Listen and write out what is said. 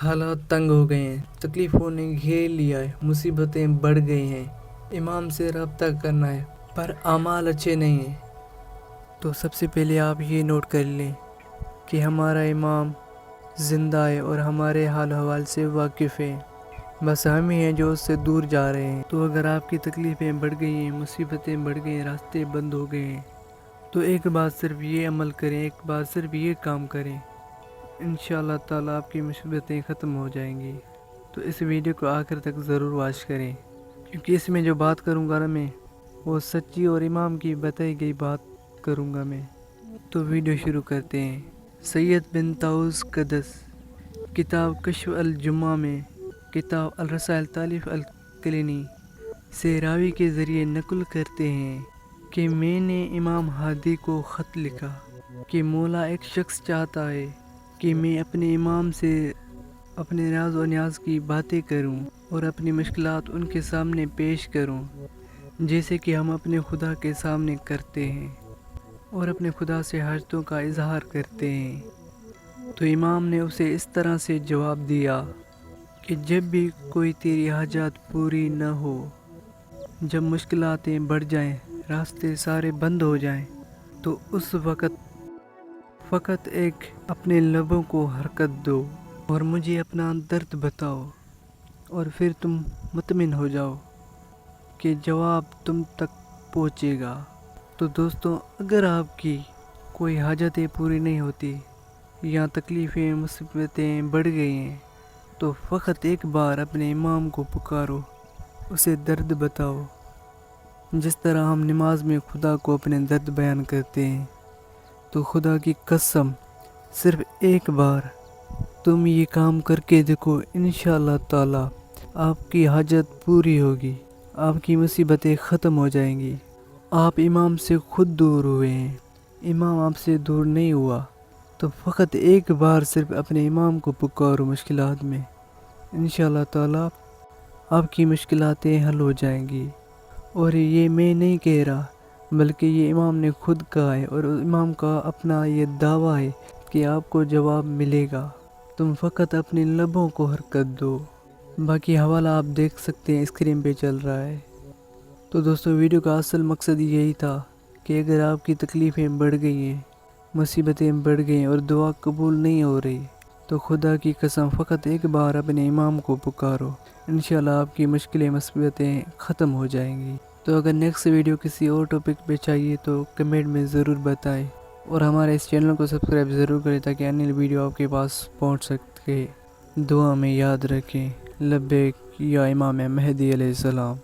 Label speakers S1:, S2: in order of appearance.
S1: حالات تنگ ہو گئے ہیں، تکلیفوں نے گھیر لیا ہے، مصیبتیں بڑھ گئی ہیں، امام سے رابطہ کرنا ہے پر اعمال اچھے نہیں ہیں۔ تو سب سے پہلے آپ یہ نوٹ کر لیں کہ ہمارا امام زندہ ہے اور ہمارے حال حوال سے واقف ہے، بس ہم ہی ہیں جو اس سے دور جا رہے ہیں۔ تو اگر آپ کی تکلیفیں بڑھ گئی ہیں، مصیبتیں بڑھ گئی ہیں، راستے بند ہو گئے ہیں، تو ایک بات صرف یہ عمل کریں، ایک بات صرف یہ کام کریں، انشاءاللہ تعالیٰ آپ کی مصیبتیں ختم ہو جائیں گی۔ تو اس ویڈیو کو آخر تک ضرور واچ کریں، کیونکہ اس میں جو بات کروں گا نا میں، وہ سچی اور امام کی بتائی گئی بات کروں گا میں۔ تو ویڈیو شروع کرتے ہیں۔ سید بن طاؤس قدس کتاب کشف الجمہ میں کتاب الرسائل تالیف الکلینی سے راوی کے ذریعے نقل کرتے ہیں کہ میں نے امام ہادی کو خط لکھا کہ مولا ایک شخص چاہتا ہے کہ میں اپنے امام سے اپنے راز و نیاز کی باتیں کروں اور اپنی مشکلات ان کے سامنے پیش کروں، جیسے کہ ہم اپنے خدا کے سامنے کرتے ہیں اور اپنے خدا سے حاجتوں کا اظہار کرتے ہیں۔ تو امام نے اسے اس طرح سے جواب دیا کہ جب بھی کوئی تیری حاجات پوری نہ ہو، جب مشکلاتیں بڑھ جائیں، راستے سارے بند ہو جائیں، تو اس وقت فقط ایک اپنے لبوں کو حرکت دو اور مجھے اپنا درد بتاؤ، اور پھر تم مطمئن ہو جاؤ کہ جواب تم تک پہنچے گا۔ تو دوستوں، اگر آپ کی کوئی حاجتیں پوری نہیں ہوتی یا تکلیفیں مصیبتیں بڑھ گئی ہیں، تو فقط ایک بار اپنے امام کو پکارو، اسے درد بتاؤ، جس طرح ہم نماز میں خدا کو اپنے درد بیان کرتے ہیں۔ تو خدا کی قسم، صرف ایک بار تم یہ کام کر کے دیکھو، انشاءاللہ تعالیٰ آپ کی حاجت پوری ہوگی، آپ کی مصیبتیں ختم ہو جائیں گی۔ آپ امام سے خود دور ہوئے ہیں، امام آپ سے دور نہیں ہوا۔ تو فقط ایک بار صرف اپنے امام کو پکارو مشکلات میں، انشاءاللہ تعالیٰ آپ کی مشکلاتیں حل ہو جائیں گی۔ اور یہ میں نہیں کہہ رہا، بلکہ یہ امام نے خود کہا ہے، اور امام کا اپنا یہ دعویٰ ہے کہ آپ کو جواب ملے گا، تم فقط اپنے لبوں کو حرکت دو۔ باقی حوالہ آپ دیکھ سکتے ہیں، اسکرین پہ چل رہا ہے۔ تو دوستو، ویڈیو کا اصل مقصد یہی تھا کہ اگر آپ کی تکلیفیں بڑھ گئی ہیں، مصیبتیں بڑھ گئی ہیں اور دعا قبول نہیں ہو رہی، تو خدا کی قسم فقط ایک بار اپنے امام کو پکارو، انشاءاللہ آپ کی مشکلیں مصیبتیں ختم ہو جائیں گی۔ تو اگر نیکسٹ ویڈیو کسی اور ٹاپک پہ چاہیے تو کمنٹ میں ضرور بتائیں، اور ہمارے اس چینل کو سبسکرائب ضرور کریں تاکہ آنے والی ویڈیو آپ کے پاس پہنچ سکے۔ دعا میں یاد رکھیں، لبیک یا امام مہدی علیہ السلام۔